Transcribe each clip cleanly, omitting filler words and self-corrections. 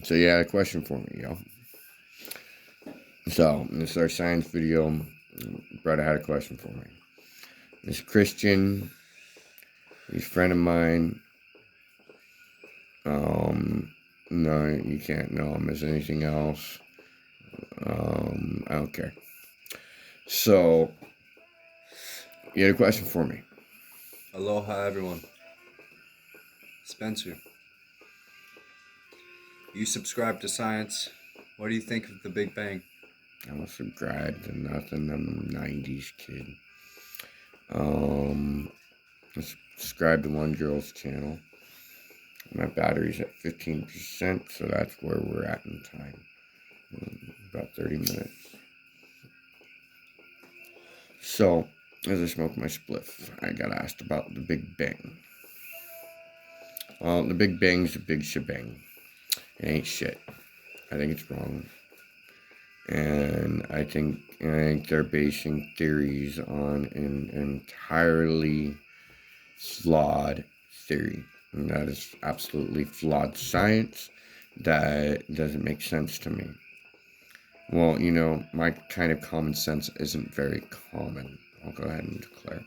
So you had a question for me, yo. So this is our science video. Brother had a question for me. This Christian, he's a friend of mine. No, you can't know him as anything else. I don't care. So you had a question for me. Aloha, everyone. Spencer, you subscribe to science. What do you think of the Big Bang? I don't subscribe to nothing. I'm a 90s kid. I subscribe to one girl's channel. My battery's at 15%, so that's where we're at in time. About 30 minutes. So, as I smoke my spliff, I got asked about the Big Bang. Well, the Big Bang's a big shebang. It ain't shit. I think it's wrong. And I think they're basing theories on an entirely flawed theory. And that is absolutely flawed science that doesn't make sense to me. Well, my kind of common sense isn't very common. I'll go ahead and declare.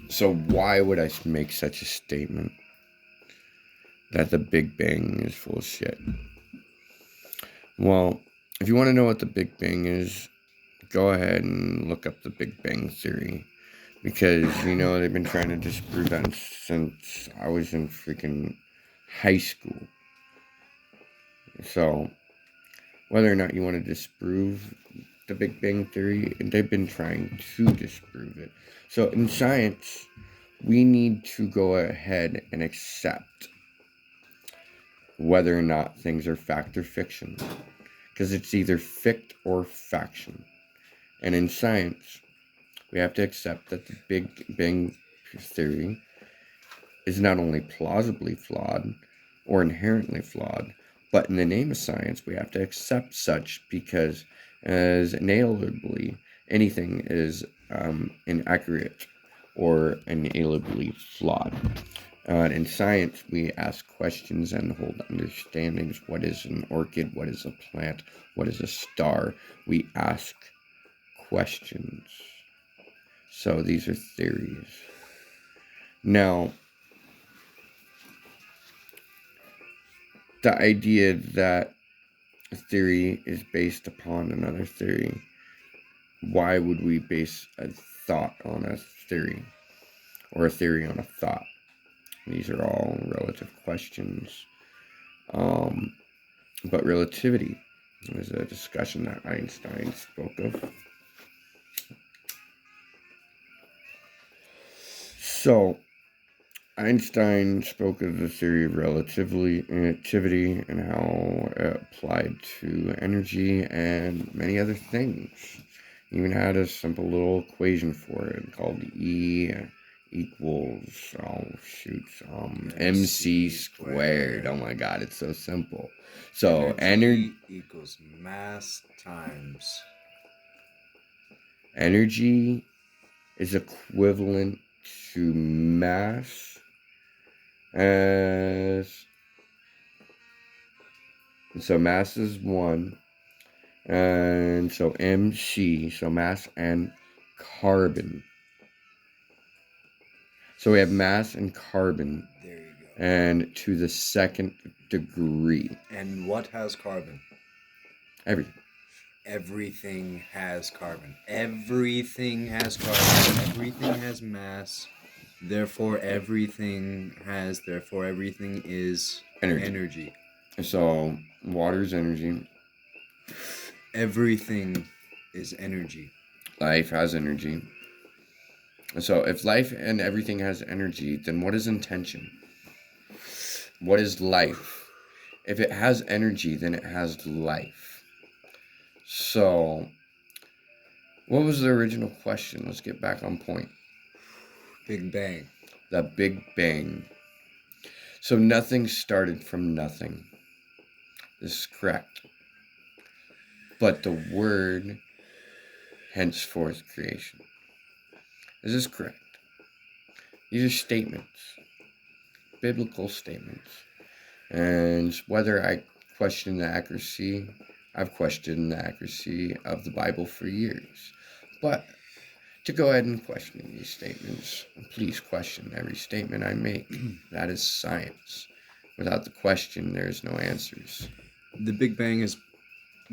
So why would I make such a statement that the Big Bang is full of shit? Well, if you want to know what the Big Bang is, go ahead and look up the Big Bang Theory. Because, they've been trying to disprove that since I was in freaking high school. So, whether or not you want to disprove the Big Bang Theory, they've been trying to disprove it. So, in science, we need to go ahead and accept whether or not things are fact or fiction. Because it's either fict or faction. And in science, we have to accept that the Big Bang Theory is not only plausibly flawed or inherently flawed, but in the name of science, we have to accept such because, as inalienably, anything is inaccurate or inalienably flawed. In science, we ask questions and hold understandings. What is an orchid? What is a plant? What is a star? We ask questions. So these are theories. Now, the idea that a theory is based upon another theory, why would we base a thought on a theory or a theory on a thought? These are all relative questions. But relativity was a discussion that Einstein spoke of. So, Einstein spoke of the theory of relativity and how it applied to energy and many other things. He even had a simple little equation for it called E equals, MC squared. Oh my god, it's so simple. So energy equals mass times. Energy is equivalent to mass as, so mass is 1, and so MC, so mass and carbon. So we have mass and carbon. There you go. And to the second degree. And what has carbon? Everything. Everything has carbon. Everything has carbon. Everything has mass. Therefore, everything is energy. So, water is energy. Everything is energy. Life has energy. So, if life and everything has energy, then what is intention? What is life? If it has energy, then it has life. So, what was the original question? Let's get back on point. Big Bang. The Big Bang. So nothing started from nothing. This is correct. But the word, henceforth creation. Is this correct? These are statements. biblical statements. And whether I question the accuracy, I've questioned the accuracy of the Bible for years. But to go ahead and question these statements, please question every statement I make. That is science. Without the question, there is no answers. The Big Bang is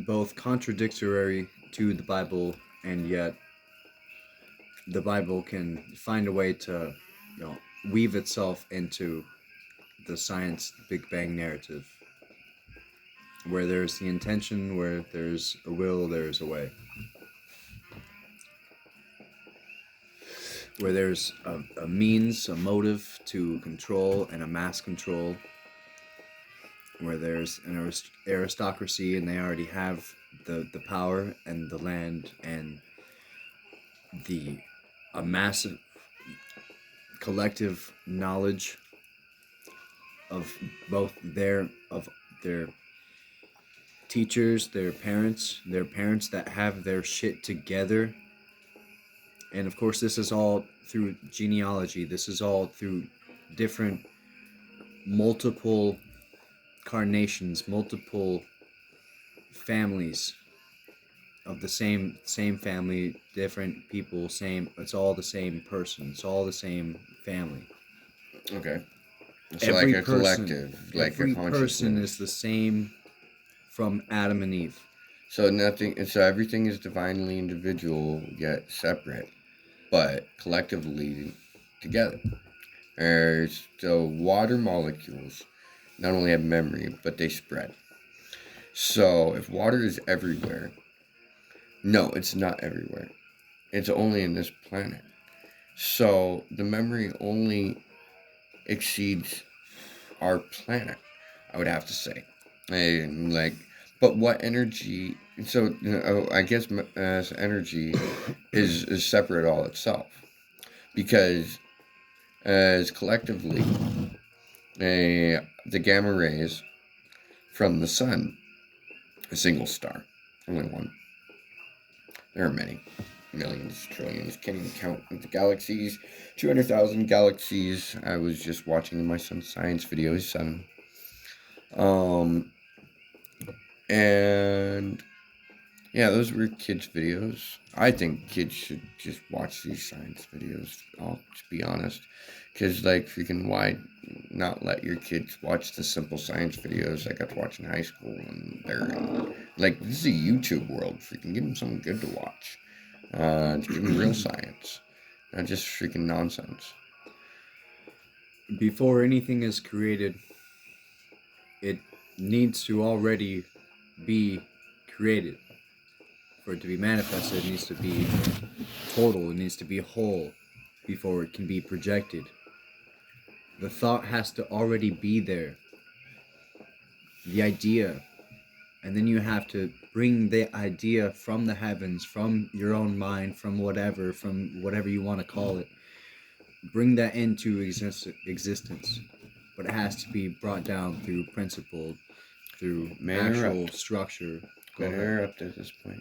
both contradictory to the Bible, and yet the Bible can find a way to, weave itself into the science Big Bang narrative. Where there's the intention, where there's a will, there's a way. Where there's a means, a motive to control and a mass control. Where there's an aristocracy and they already have the power and the land and a massive collective knowledge of both their teachers, their parents that have their shit together. And of course, this is all through genealogy. This is all through different, multiple carnations, multiple families of the same family, different people, it's all the same person. It's all the same family. Okay. So like a collective, like every a consciousness. person is the same from Adam and Eve. So everything is divinely individual yet separate, but collectively together. So water molecules not only have memory, but they spread. So if water is everywhere, no, it's not everywhere. It's only in this planet. So the memory only exceeds our planet, I would have to say. But what energy? So I guess energy is separate all itself, because as collectively, the gamma rays from the sun, a single star, only one. There are many, millions, trillions, can't even count the galaxies. 200,000 galaxies. I was just watching my son's science video. He's 7. And yeah, those were kids' videos. I think kids should just watch these science videos, I'll just be honest. Because, why not let your kids watch the simple science videos I got to watch in high school when they're in, this is a YouTube world. Freaking give them something good to watch. Give them real science, not just freaking nonsense. Before anything is created, it needs to already be created. For it to be manifested, it needs to be total, it needs to be whole before it can be projected. The thought has to already be there. The idea. And then you have to bring the idea from the heavens, from your own mind, from whatever you want to call it. Bring that into existence. But it has to be brought down through principle, through actual structure. Can I interrupt at this point?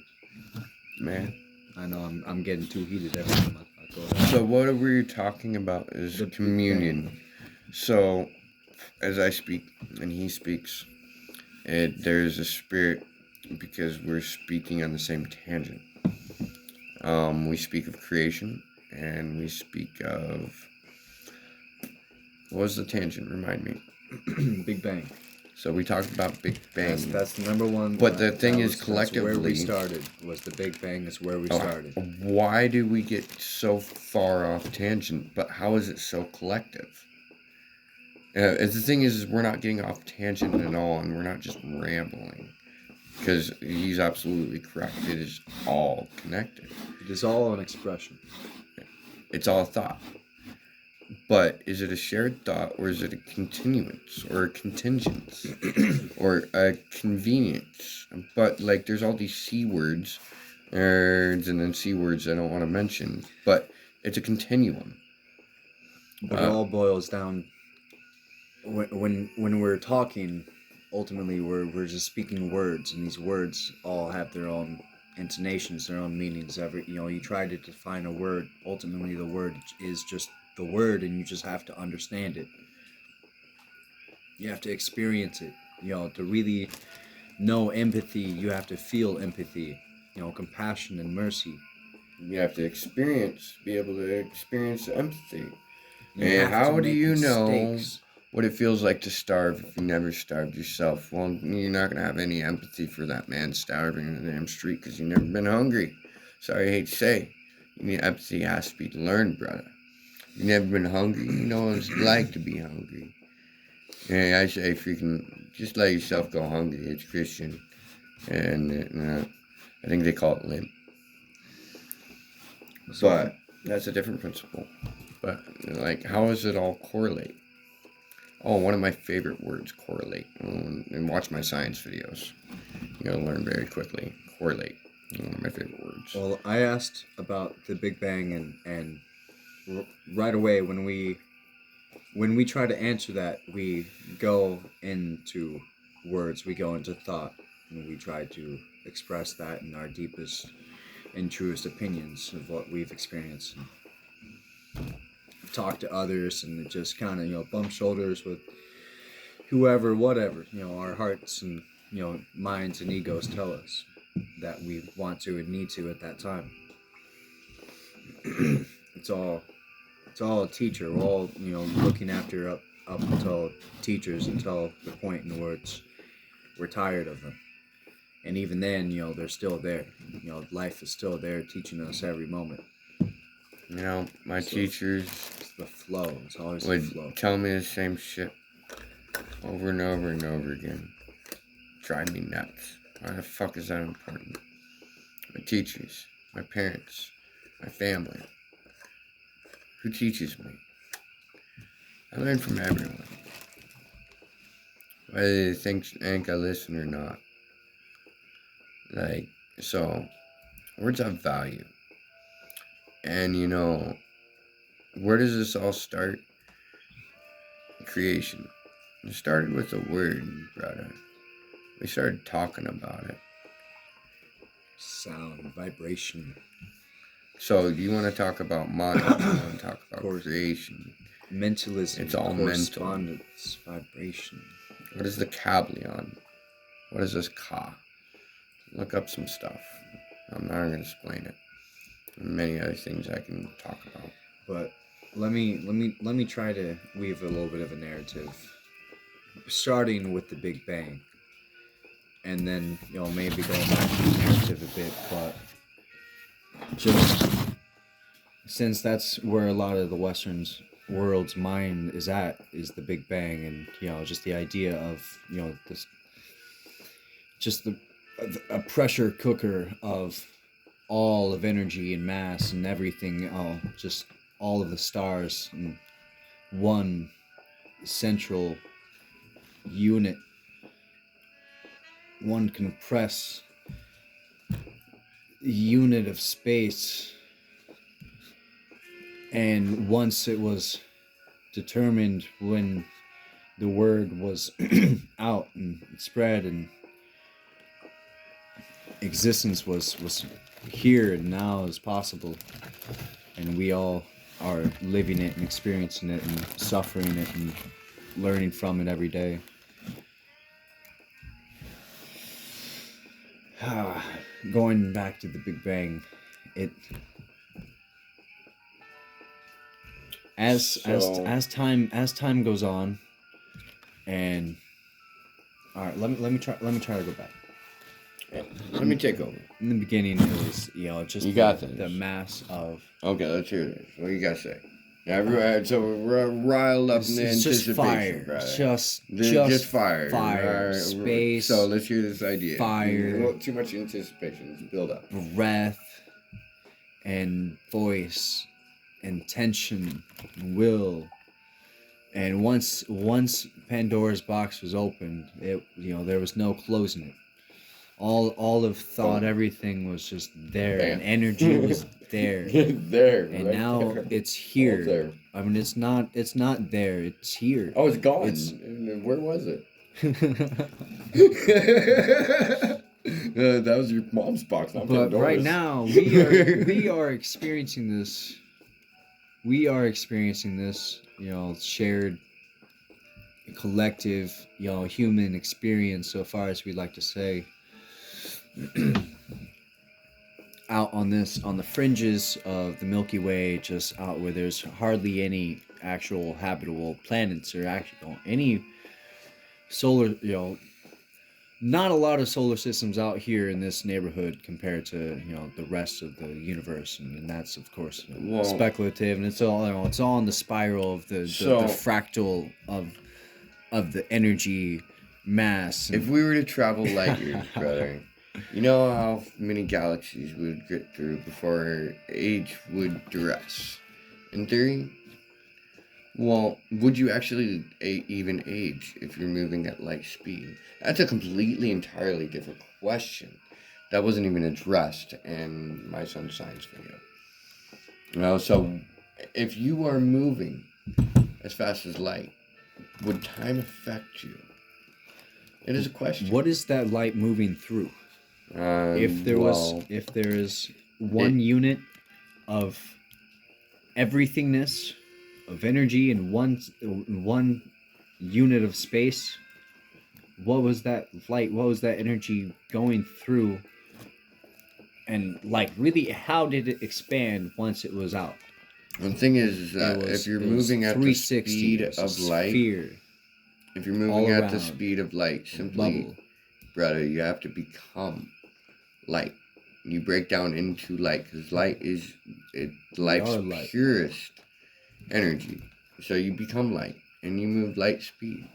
Man. I know I'm getting too heated every time I go ahead. So what we're talking about is communion. So as I speak and he speaks, there's a spirit, because we're speaking on the same tangent. We speak of creation, and we speak of... What was the tangent? Remind me. Big Bang. So we talked about Big Bang. That's the number one. But the thing is, collectively... That's where we started, was the Big Bang is where we started. Why do we get so far off tangent, but how is it so collective? The thing is we're not getting off tangent at all, and we're not just rambling. Because he's absolutely correct. It is all connected. It is all an expression. It's all thought. But is it a shared thought, or is it a continuance, or a contingence, or a convenience? But, there's all these C words, and then C words I don't want to mention, but it's a continuum. But it all boils down, when we're talking, ultimately we're just speaking words, and these words all have their own intonations, their own meanings. You try to define a word, ultimately the word is just the word, and you just have to understand it. You have to experience it. To really know empathy, you have to feel empathy. Compassion and mercy. You have to be able to experience empathy. You And have to how do make you know mistakes. what it feels like to starve if you never starved yourself? Well, you're not going to have any empathy for that man starving in the damn street because you've never been hungry. Sorry, I hate to say. Empathy has to be learned, brother. You've never been hungry. You know what it's like to be hungry. And I say, freaking, just let yourself go hungry. It's Christian. And I think they call it limp. So, But that's a different principle. But, like, how does it all correlate? Oh, one of my favorite words, correlate. And watch my science videos. You're going to learn very quickly. Correlate. One of my favorite words. well, I asked about the Big Bang, and right away when we try to answer that, we go into words, we go into thought, and we try to express that in our deepest and truest opinions of what we've experienced. And talk to others and just kind of bump shoulders with whoever, whatever our hearts and minds and egos tell us that we want to and need to at that time. it's all a teacher. We're all looking after up until teachers until the point in which we're tired of them. And even then, they're still there. Life is still there teaching us every moment. My teachers It's the flow. It's always the would flow. tell me the same shit over and over and over again. Drive me nuts. Why the fuck is that important? My teachers, my parents, my family. Who teaches me? I learn from everyone. Whether they think I listen or not. So, words have value. And where does this all start? Creation. It started with a word, brother. We started talking about it. Sound, vibration. So, do you want to talk about mind? Do you want to talk about creation? Mentalism. It's all correspondence, mental. Vibration. What is the Kabbalion? What is this Ka? Look up some stuff. I'm not going to explain it. And many other things I can talk about. But let me try to weave a little bit of a narrative, starting with the Big Bang, and then maybe going back to the narrative a bit. But just since that's where a lot of the Western world's mind is at, is the Big Bang, and just the idea of this, just a pressure cooker of all of energy and mass and everything, just all of the stars in one central unit, one compressed unit of space. And once it was determined, when the word was out and spread and existence was here and now is possible, and we all are living it and experiencing it and suffering it and learning from it every day. Going back to the Big Bang, as time goes on, and all right, let me try to go back. Yeah, let me take over. In the beginning, it was just the mass of. Okay, let's hear this. What you gotta say? Yeah, so we're riled up in the anticipation, fire, brother. Just fire. Fire, space. So let's hear this idea. Fire. Too much anticipation. Let's build up. Breath, and voice, and tension, and will. And once Pandora's box was opened, it there was no closing it. All of thought, everything was just there, and energy was there. There. And right now there. it's here. There. I mean, it's not there. It's here. Oh, it's gone. Where was it? That was your mom's box, not But Pandora's. right now, we are experiencing this. We are experiencing this, shared collective, human experience, so far as we like to say, out on the fringes of the Milky Way, just out where there's hardly any actual habitable planets or actual any solar, not a lot of solar systems out here in this neighborhood compared to the rest of the universe, and that's of course Well, speculative, and it's all it's all in the spiral of the so fractal of the energy mass. if we were to travel light years, brother, you know how many galaxies we would get through before our age would dress? In theory, well, would you actually even age if you're moving at light speed? That's a completely, entirely different question. That wasn't even addressed in my son's science video. So if you are moving as fast as light, would time affect you? It is a question. What is that light moving through? If there is one unit of everythingness, of energy in one unit of space, what was that light? What was that energy going through? And like, really, how did it expand once it was out? The thing is that if you're moving at the speed of light, if you're moving at the speed of light, simply, brother, you have to become light. You break down into light because light is life's purest energy. So you become light and you move light speed.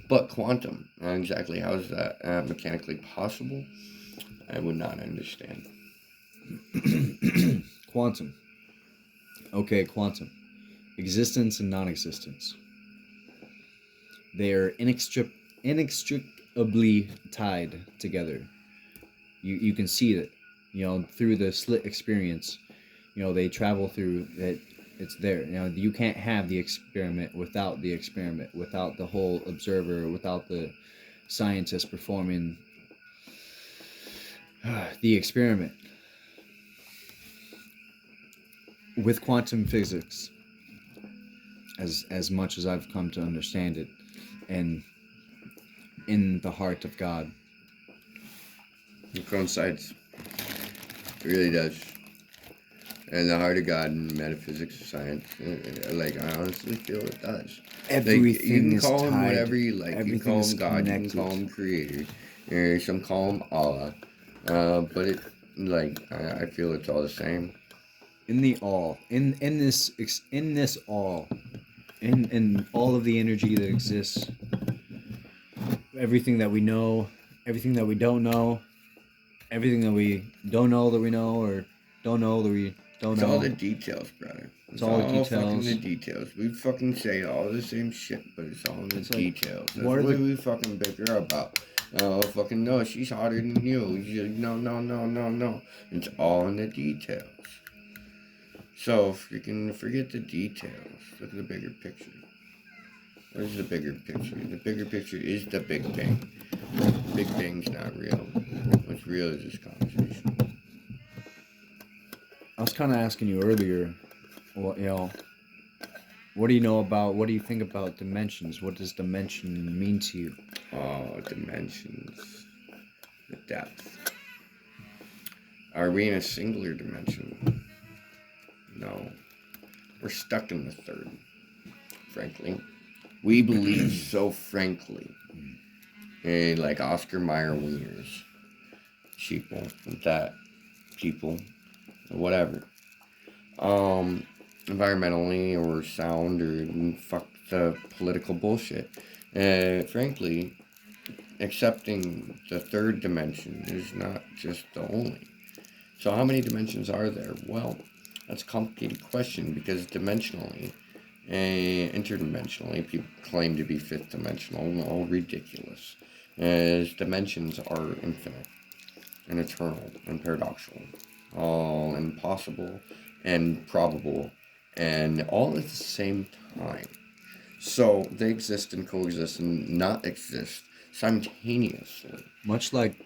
But quantum, exactly how is that mechanically possible? I would not understand. Quantum. Okay, quantum. Existence and non-existence. They are inextricably tied together. You can see that, through the slit experience. They travel through that. It's there. You can't have the experiment without the experiment, without the whole observer, without the scientist performing the experiment. With quantum physics, as much as I've come to understand it, and in the heart of God, it coincides. It really does. And the heart of God and metaphysics of science, like, I honestly feel it does. Everything you can is call tied. him whatever you like. You can call him God. Connected. You can call him Creator. Or some call him Allah. But it, I feel it's all the same. In the all, in this all, in all of the energy that exists, everything that we know, everything that we don't know, everything that we don't know that we know, or don't know that we don't know. It's all the details, brother. It's all fucking the details. We fucking say all the same shit, but it's all in the details. That's what we fucking bicker about. Oh, fucking no, she's hotter than you. No. It's all in the details. So, freaking forget the details. Look at the bigger picture. What is the bigger picture? The bigger picture is the Big Bang. Big Bang's not real. What's real is this conversation. I was kind of asking you earlier, what do you know about, what do you think about dimensions? What does dimension mean to you? Oh, dimensions. The depth. Are we in a singular dimension? No. We're stuck in the third, frankly. We believe so frankly in, like, Oscar Mayer wieners. Sheeple. That. People. Whatever. Environmentally or sound or fuck the political bullshit. Frankly, accepting the third dimension is not just the only. So how many dimensions are there? Well, that's a complicated question because dimensionally, interdimensionally, people claim to be fifth dimensional. All ridiculous. As dimensions are infinite and eternal and paradoxical. All impossible and probable and all at the same time. So they exist and coexist and not exist simultaneously. Much like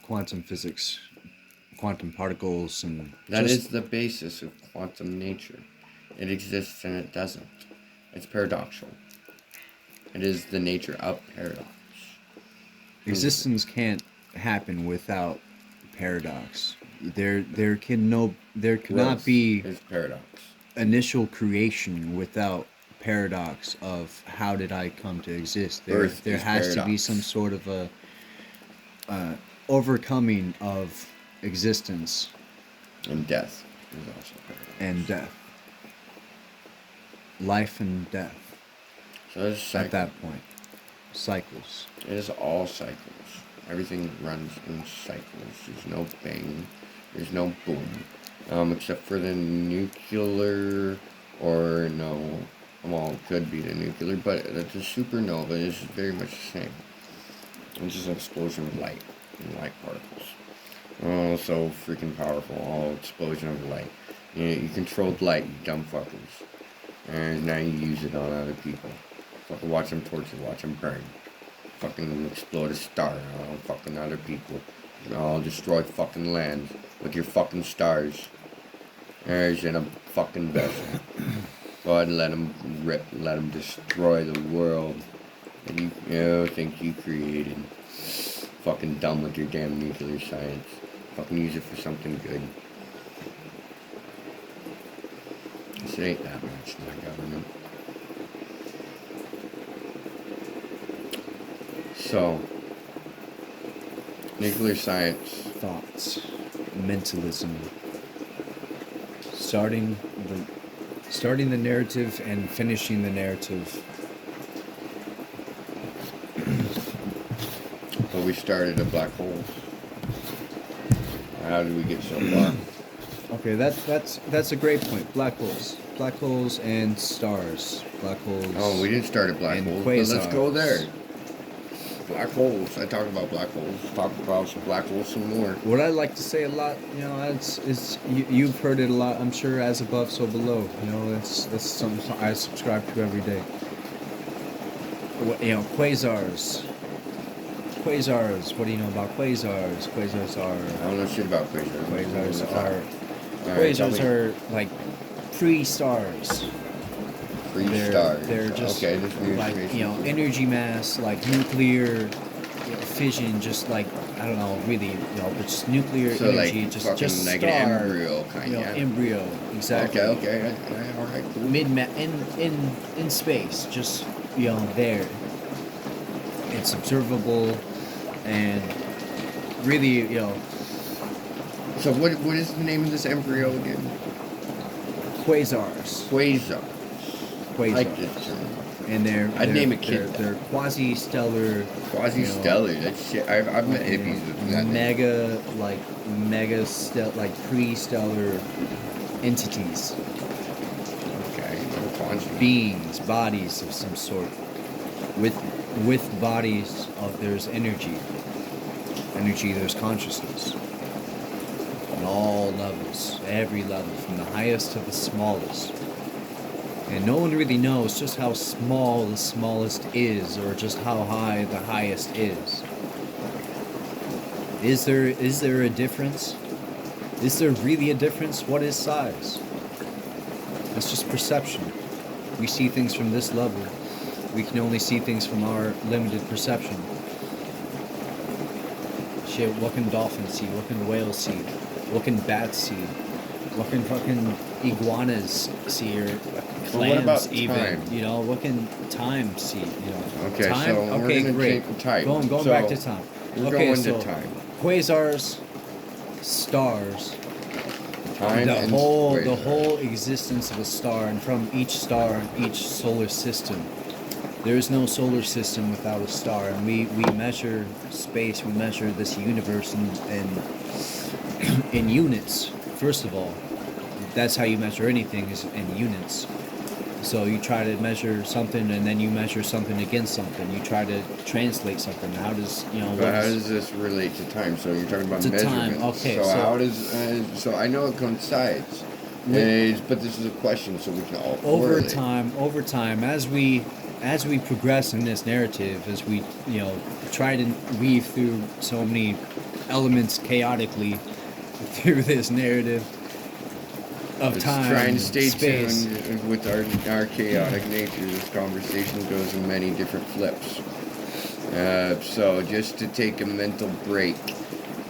quantum physics, quantum particles, and that is the basis of quantum nature. It exists and it doesn't. It's paradoxical. It is the nature of paradox. Existence can't happen without paradox. There cannot Growth be is paradox. initial creation without paradox of how did I come to exist. Birth There is has to be paradox. some sort of a overcoming of existence And death is also paradox. and death. Life and death So it's cycle. at that point. Cycles. It is all cycles. Everything runs in cycles. There's no bang. There's no boom. Except for the nuclear, or no, well, it could be the nuclear, but the supernova is very much the same. It's just an explosion of light and light particles. Oh, so freaking powerful. All explosion of light. You controlled light, you dumb fuckers. And now you use it on other people. Fucking watch them torture, watch them burn. Fucking explode a star on fucking other people. All destroy fucking lands with your fucking stars. There's in a fucking vessel. Go ahead and let them rip, let them destroy the world that you think you created. Fucking dumb with your damn nuclear science. Fucking use it for something good. This ain't that much, my government. So, nuclear science. Thoughts. Mentalism. Starting the narrative and finishing the narrative. But we started at black holes. How did we get so far? Okay, that's a great point. Black holes and stars. Black holes. Oh, we didn't start at black and holes, but let's go quasars. there. Black holes. I talk about black holes. Talk about some black holes some more. What I like to say a lot, it's you've heard it a lot. I'm sure, as above, so below. That's something I subscribe to every day. Quasars. Quasars. What do you know about quasars? Quasars I are. don't know shit about quasars. Quasars are. Alright, tell Quasars me. are like pre-stars. Three stars. They're just okay, this new like information. energy mass, like nuclear fission, just like I don't know, really, but just nuclear So energy, like just fucking star, like an embryo kind of. embryo, exactly. Okay. All right, cool. In space, just there. It's observable, and really, So what is the name of this embryo again? quasars. Quasar. I Quasars. like this term. And I'd name a kid that. They're quasi-stellar. Quasi-stellar. That's shit. I've met hippies with that name. Like pre-stellar entities, Okay. Quasi. beings, bodies of some sort, with bodies of there's energy, there's consciousness, on all levels, every level, from the highest to the smallest. And no one really knows just how small the smallest is, or just how high the highest is. Is there a difference? Is there really a difference? What is size? It's just perception. We see things from this level. We can only see things from our limited perception. Shit, what can dolphins see? What can whales see? What can bats see? What can fucking iguanas see, or clams what about even? time? What can time see? Okay, time. so we're Okay, gonna great. take time. Going So, back to time. We're Okay, going so to time. quasars, stars, Time the and whole quasar. existence of a star, and from each star, each solar system. There is no solar system without a star, and we measure space, we measure this universe in units. First of all, that's how you measure anything, is in units. So you try to measure something, and then you measure something against something. You try to translate something. How does But how does this relate to time? So you're talking about To time, measurements. okay, So, so- how does? So I know it coincides. But this is a question, so we can all over correlate. time, as we progress in this narrative, as we try to weave through so many elements chaotically through this narrative, of Let's time, try and stay space. tuned with our chaotic nature. This conversation goes in many different flips. So just to take a mental break.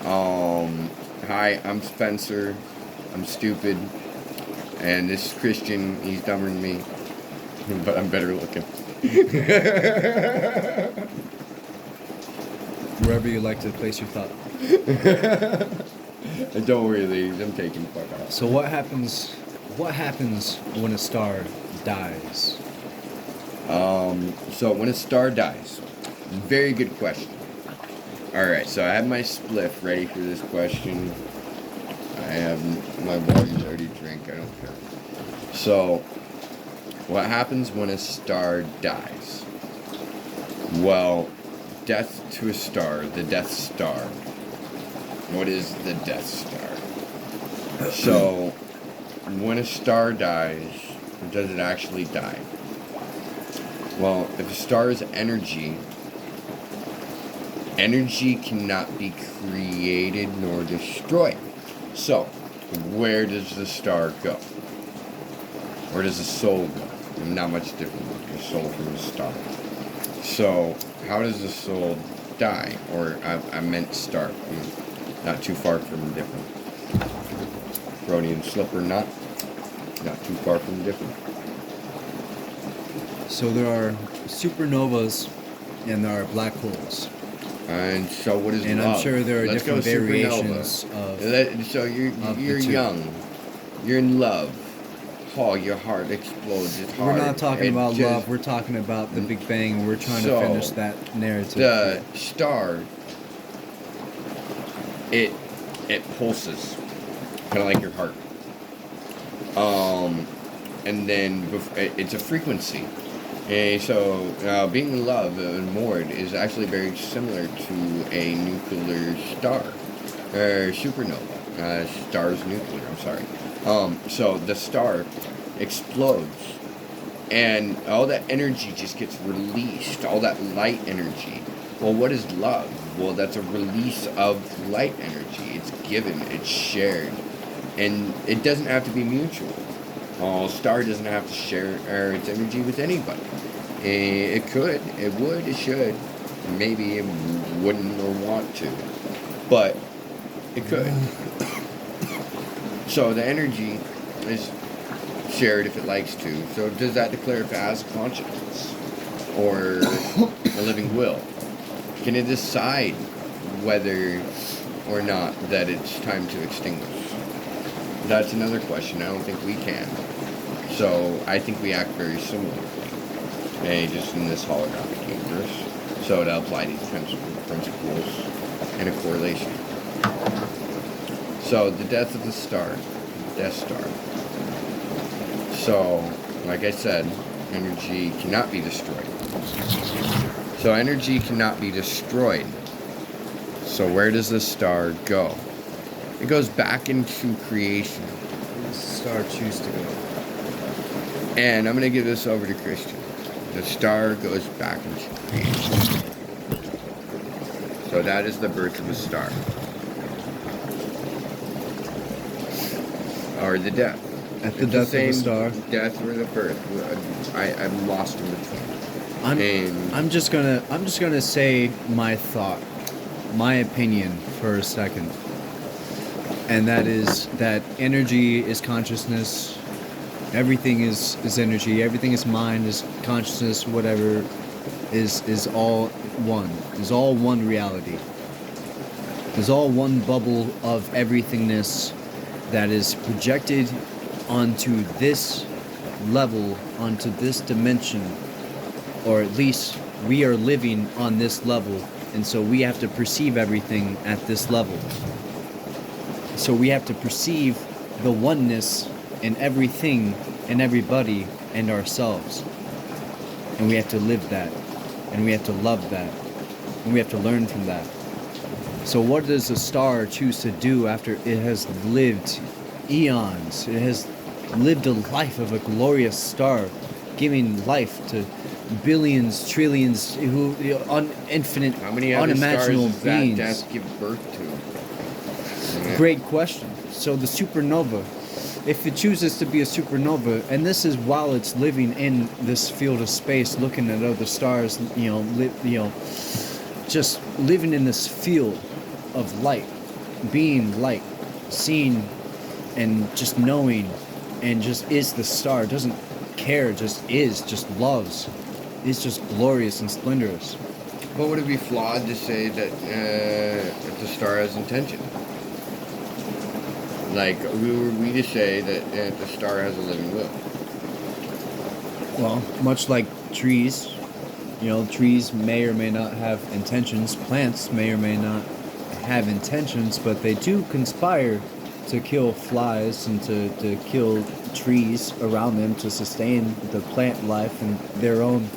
Hi, I'm Spencer. I'm stupid. And this is Christian. He's dumber than me. But I'm better looking. Wherever you like to place your thought. Don't worry, ladies. I'm taking the fuck off. So what happens? What happens when a star dies? So when a star dies, very good question. All right, so I have my spliff ready for this question. I have my water's already drank. I don't care. So, what happens when a star dies? Well, death to a star, the Death Star. What is the Death Star? So, when a star dies, does it actually die? Well, if a star is energy, energy cannot be created nor destroyed. So, where does the star go? Where does the soul go? Not much different with your soul from a star. So, how does the soul die? Or, I meant start. Not too far from different. Freudian slip or not too far from different. So there are supernovas and there are black holes. And so what is And love? I'm sure there are Let's different go supernova. variations of. So you're the two. young. You're in love. Oh, your heart explodes. It's hard. We're not talking It about just- love. We're talking about the Big Bang. We're trying So, to finish that narrative. The star, it pulses, kind of like your heart. And then it's a frequency. And so being in love and moored is actually very similar to a nuclear star, or supernova. Star's nuclear. I'm sorry. So the star explodes, and all that energy just gets released. All that light energy. Well, what is love? Well, that's a release of light energy. It's given. It's shared, and it doesn't have to be mutual. Star doesn't have to share its energy with anybody. It could, it would, it should. Maybe it wouldn't or want to. But it could. So the energy is shared if it likes to. So does that declare if it has consciousness or a living will? Can it decide whether or not that it's time to extinguish? That's another question. I don't think we can. So I think we act very similarly, just in this holographic universe. So to apply these principles and a correlation. So the death of the star, Death Star. So, like I said, energy cannot be destroyed. So energy cannot be destroyed. So where does the star go? It goes back into creation. Where does the star choose to go? And I'm going to give this over to Christian. The star goes back into creation. So that is the birth of a star. Or the death. At the It's death of same the star. Death or the birth. I'm lost in between. I'm just gonna say my thought, my opinion for a second. And that is that energy is consciousness. Everything is energy. Everything is mind, is consciousness, whatever is all one. Is all one reality. Is all one bubble of everythingness that is projected onto this level, onto this dimension, or at least we are living on this level, and so we have to perceive everything at this level. So we have to perceive the oneness in everything and everybody and ourselves. And we have to live that. And we have to love that. And we have to learn from that. So what does a star choose to do after it has lived eons? It has lived a life of a glorious star, giving life to billions, trillions, infinite, How many other unimaginable stars does that beings. death give birth to? Great question. So the supernova, if it chooses to be a supernova, and this is while it's living in this field of space, looking at other stars, just living in this field of light, being light, seeing, and just knowing, and just is the star. Doesn't care, just is, just loves. Is just glorious and splendorous. But would it be flawed to say that the star has intention? Like, were we to say that the star has a living will? Well, much like trees, trees may or may not have intentions. Plants may or may not have intentions, but they do conspire to kill flies and to kill trees around them to sustain the plant life and their own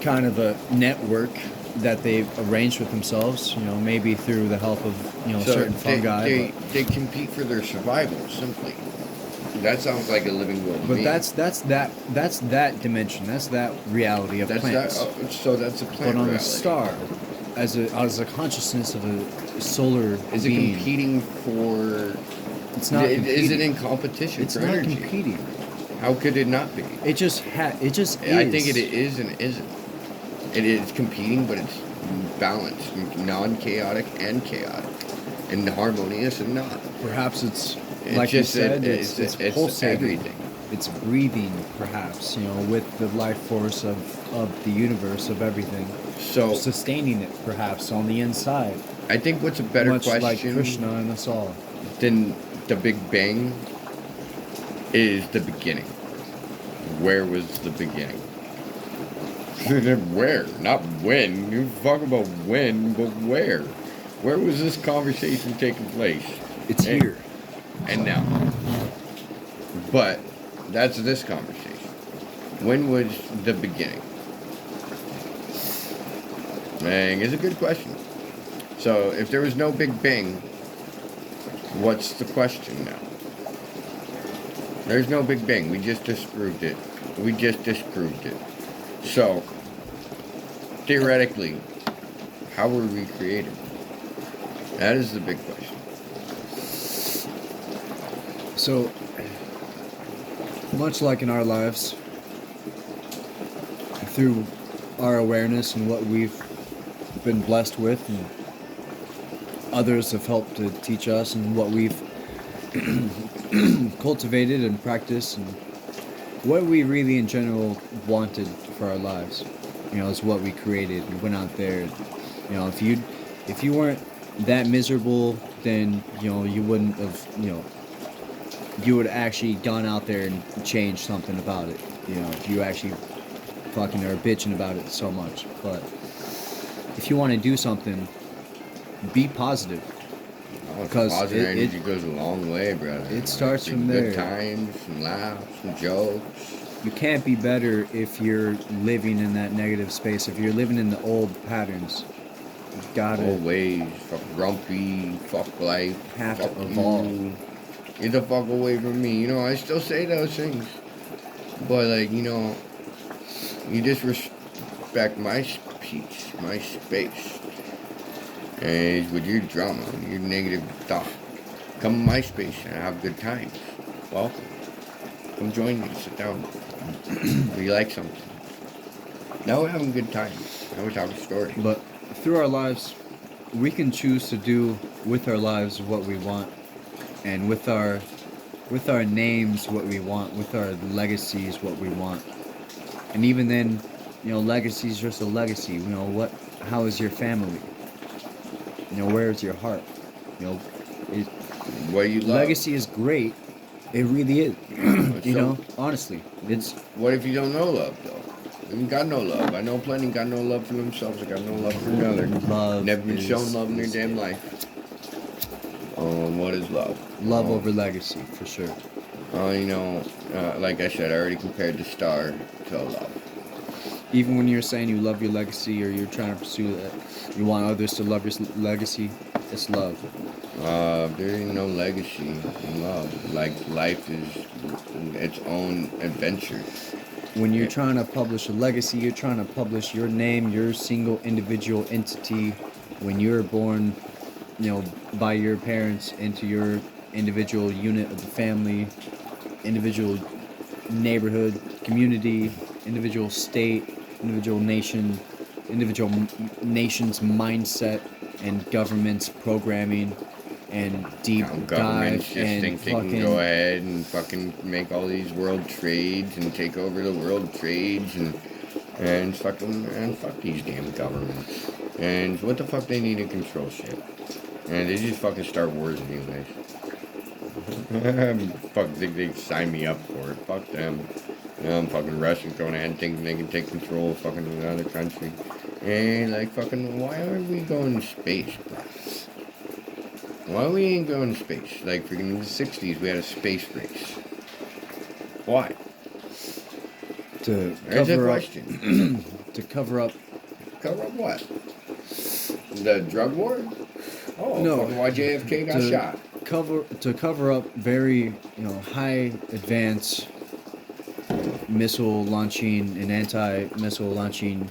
kind of a network that they've arranged with themselves, maybe through the help of, So certain fungi. they compete for their survival, simply. That sounds like a living will to But me. that's that dimension. That's that reality of That's plants. so that's a plant But on reality. a star, as a consciousness of a solar Is it being, competing for... it's not Is it competing. in competition It's for not energy? competing. How could it not be? It just is. I think it is and isn't. It is competing, but it's balanced, non-chaotic and chaotic, and harmonious and not. Perhaps it's It's like just you said. that It's it's pulsating. everything. It's breathing, perhaps, with the life force of the universe, of everything. So Sustaining it, perhaps, on the inside. I think what's a better Much question like Krishna and us all. than the Big Bang is the beginning. Where was the beginning? Where? Not when. You talk about when, but where? Where was this conversation taking place? It's And- here. And now. But that's this conversation. When was the beginning? Man, it's a good question. So if there was no Big Bang, what's the question now? There's no Big Bang. We just disproved it. So, theoretically, how were we created? That is the big question. So, much like in our lives, through our awareness and what we've been blessed with, and others have helped to teach us, and what we've cultivated and practiced, and what we really in general wanted for our lives, is what we created. We went out there. If you weren't that miserable, then you wouldn't have you would actually gone out there and changed something about it. If you actually fucking are bitching about it so much. But if you want to do something, be positive. Because positive it- energy goes a long way, brother. it starts Some from good there. times, some laughs, some jokes. You can't be better if you're living in that negative space. If you're living in the old patterns, you gotta Old ways, fuck grumpy, fuck life, have fuck to evolve. you. Get the fuck away from me. I still say those things. But, you disrespect my peace, my space. And with your drama, your negative thought. Come to my space and have good times. Welcome. Come join me. Sit down. We like something. Now we're having good times. Now we're talking stories. But through our lives, we can choose to do with our lives what we want, and with our names what we want, with our legacies what we want. And even then, legacy is just a legacy. How is your family? Where is your heart? What do you love? Legacy is great. It really is. Honestly, it's What if you don't know love, though? You got no love. I know plenty got no love for themselves. I got no love for another. love. Never been is- shown love in their damn life. What is love? Love over legacy, for sure. Like I said, I already compared the star to love. Even when you're saying you love your legacy, or you're trying to pursue that, you want others to love your legacy, it's love. There ain't no legacy in love. Like, life is its own adventure. When you're trying to publish a legacy, you're trying to publish your name, your single individual entity. When you're born, by your parents into your individual unit of the family, individual neighborhood, community, individual state, individual nation, individual nation's mindset and government's programming and deep How governments dive just and think they can go ahead and fucking make all these world trades and take over the world trades and fuck these damn governments. And what the fuck they need to control shit. And they just fucking start wars anyways. Fuck, think they sign me up for it. Fuck them. Fucking Russians going ahead and thinking they can take control of fucking another country. And like fucking, why aren't we going to space, bro? Why we ain't going to space? Like freaking in the 60s we had a space race. Why? To There's a cover up question. to cover up Cover up what? The drug war? Oh, No, fucking why JFK got to shot. cover up very high advanced missile launching and anti-missile launching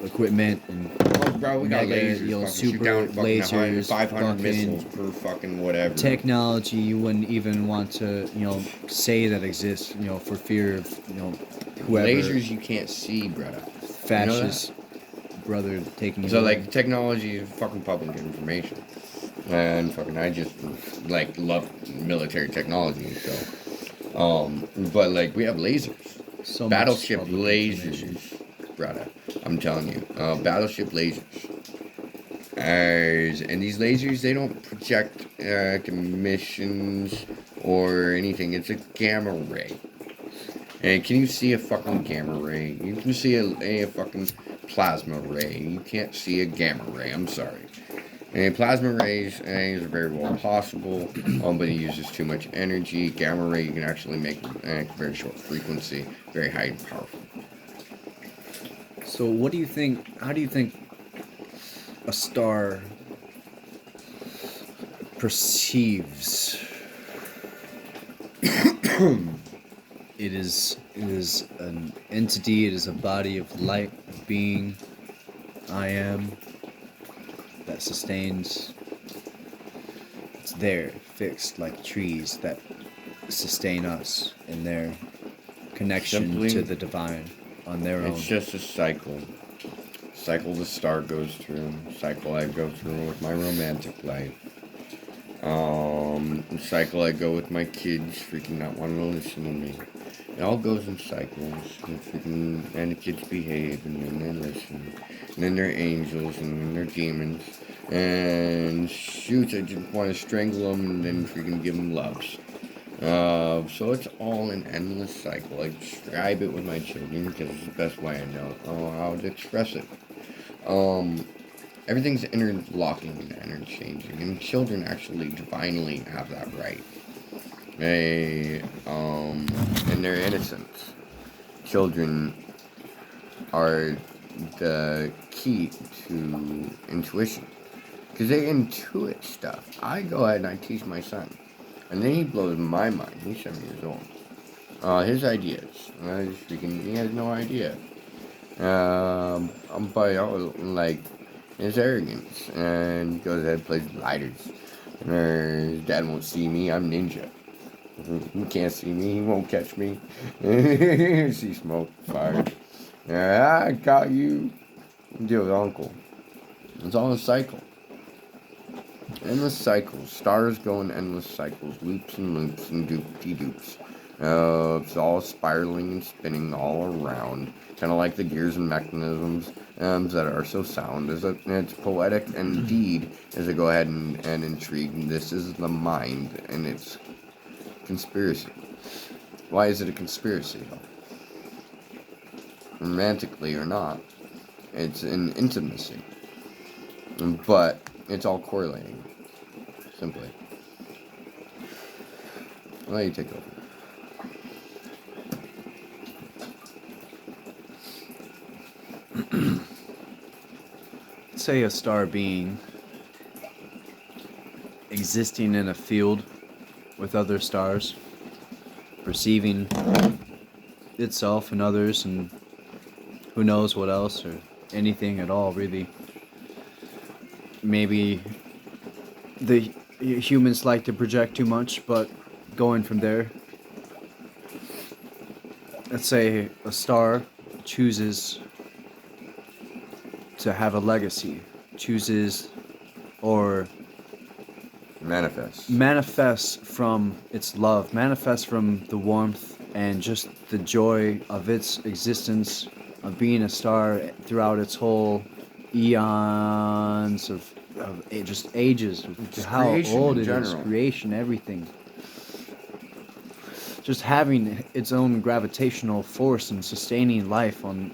equipment and Oh, bro, we got mega, lasers. Fucking super shoot down fucking lasers, 500 fucking missiles per fucking whatever. technology you wouldn't even want to say that exists for fear of whoever Lasers you can't see, brother. fascist brother taking it So over. like technology is fucking public information, and fucking I just like love military technology. So, but like we have lasers, so much battleship public information. lasers, brother. I'm telling you, battleship lasers. And these lasers, they don't project emissions or anything. It's a gamma ray. And can you see a fucking gamma ray? You can see a fucking plasma ray. You can't see a gamma ray. I'm sorry. And plasma rays are very well possible, but it uses too much energy. Gamma ray you can actually make very short frequency, very high and powerful. So what do you think? How do you think a star perceives? It is an entity. It is a body of light, of being. I am. That sustains. It's there, fixed like trees that sustain us in their connection Simply, to the divine on their own. it's just a cycle. Cycle the star goes through. Cycle I go through with my romantic life. Cycle I go with my kids freaking not wanting to listen to me. It all goes in cycles. And the kids behave and then they listen. And then they're angels and then they're demons. And shoot, I just want to strangle them and then freaking give them loves. So it's all an endless cycle. I describe it with my children because it's the best way I know how to express it. Everything's interlocking and interchanging, and children actually divinely have that right. They, in their innocence, children are the key to intuition. Because they intuit stuff. I go ahead and I teach my son. And then he blows my mind. He's 7 years old. His ideas. He has no idea. But like his arrogance. And he goes ahead and plays lighters. His dad won't see me. I'm ninja. He can't see me. He won't catch me. See smoke, fire. Yeah, I got you. Deal with uncle. It's all a cycle. Endless cycles. Stars go in endless cycles. Loops and loops and doop-de-doops. It's all spiraling and spinning all around. Kind of like the gears and mechanisms that are so sound. It's poetic indeed as I go ahead and intrigue. This is the mind and it's conspiracy. Why is it a conspiracy though? Romantically or not. It's an intimacy. But it's all correlating. Simply. I'll let you take over. Say a star being existing in a field with other stars, perceiving itself and others and who knows what else or anything at all really. Maybe the humans like to project too much, but going from there, let's say a star chooses to have a legacy, chooses or manifests from its love, manifests from the warmth and just the joy of its existence, of being a star throughout its whole eons of just ages, Just how creation old in it is, general. creation, everything. Just having its own gravitational force and sustaining life on,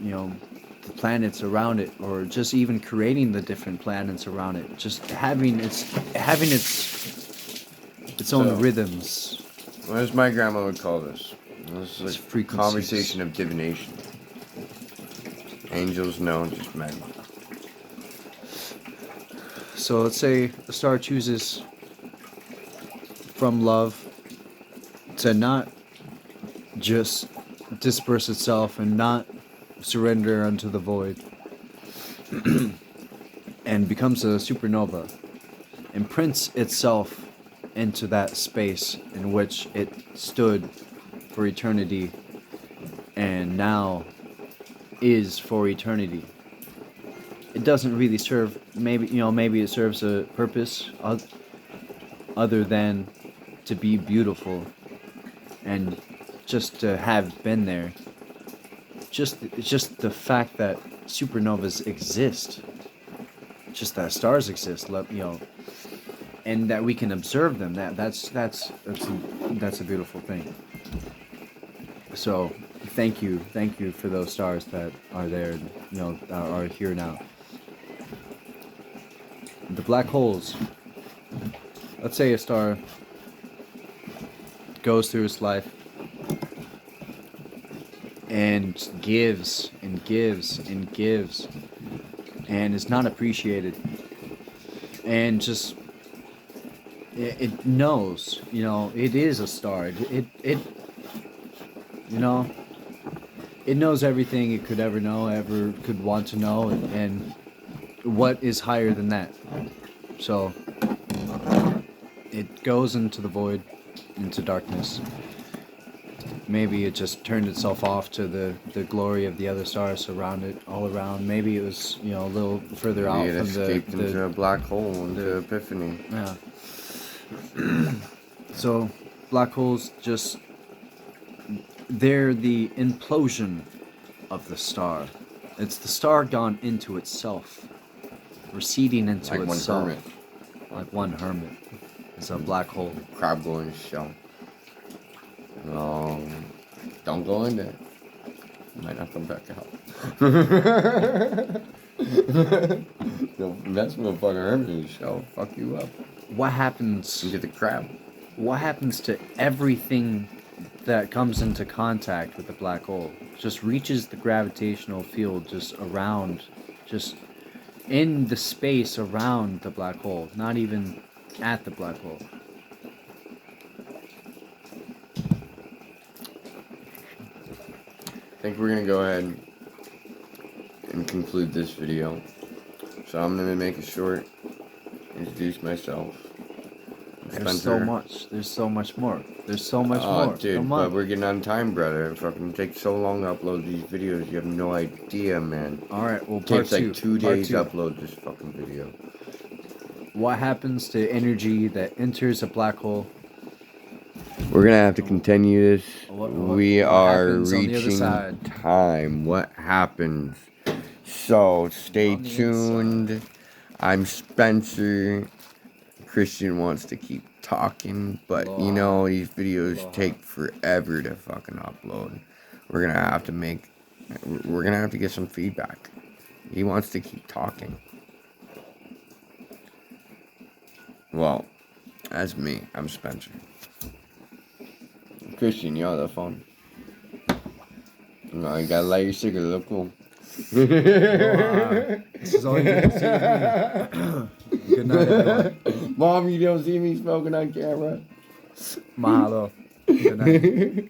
the planets around it, or just even creating the different planets around it. Just having its own So, rhythms. what does my grandma would call this? This It's is a frequencies. conversation of divination. Angels know, just men. So let's say a star chooses from love to not just disperse itself and not surrender unto the void and becomes a supernova, imprints itself into that space in which it stood for eternity and now is for eternity. It doesn't really serve, maybe it serves a purpose other than to be beautiful and just to have been there. Just the fact that supernovas exist, just that stars exist, and that we can observe them. That's a beautiful thing. So thank you for those stars that are there, are here now. The black holes. Let's say a star goes through its life and gives and gives and gives and is not appreciated, and just it knows, it is a star. It knows everything it could ever know, ever could want to know, and what is higher than that. So it goes into the void, into darkness. Maybe it just turned itself off to the glory of the other stars around it, all around. Maybe it was, a little further out Maybe it from escaped into the a black hole, into Epiphany. yeah. So black holes they're the implosion of the star. It's the star gone into itself, receding into Like one itself. hermit. Like one hermit. It's a black hole. Crab going to shell. Don't go in there. Might not come back out. That's what fucking hermit in the shell. Fuck you up. What happens? You get the crab. What happens to everything that comes into contact with the black hole? Just reaches the gravitational field just around, just in the space around the black hole, not even at the black hole. I think we're gonna go ahead and conclude this video. So I'm gonna make it short. Introduce myself. There's so much. There's so much more. There's so much more. Dude, Come on. but we're getting on time, brother. It fucking takes so long to upload these videos. You have no idea, man. Alright, well, It part takes like 2 Part days two. to upload this fucking video. What happens to energy that enters a black hole? We're gonna have to continue this. What We are happens on the other reaching side? time. What happens? So stay On the tuned. I'm Spencer. Christian wants to keep talking, but you know these videos take forever to fucking upload. We're gonna have to get some feedback. He wants to keep talking. Well, that's me. I'm Spencer. Christian, you on the phone? No, you gotta light your cigarette. Look cool. This is all you're gonna see of me. Good night, everyone. Mom, you don't see me smoking on camera. Mahalo. Good night.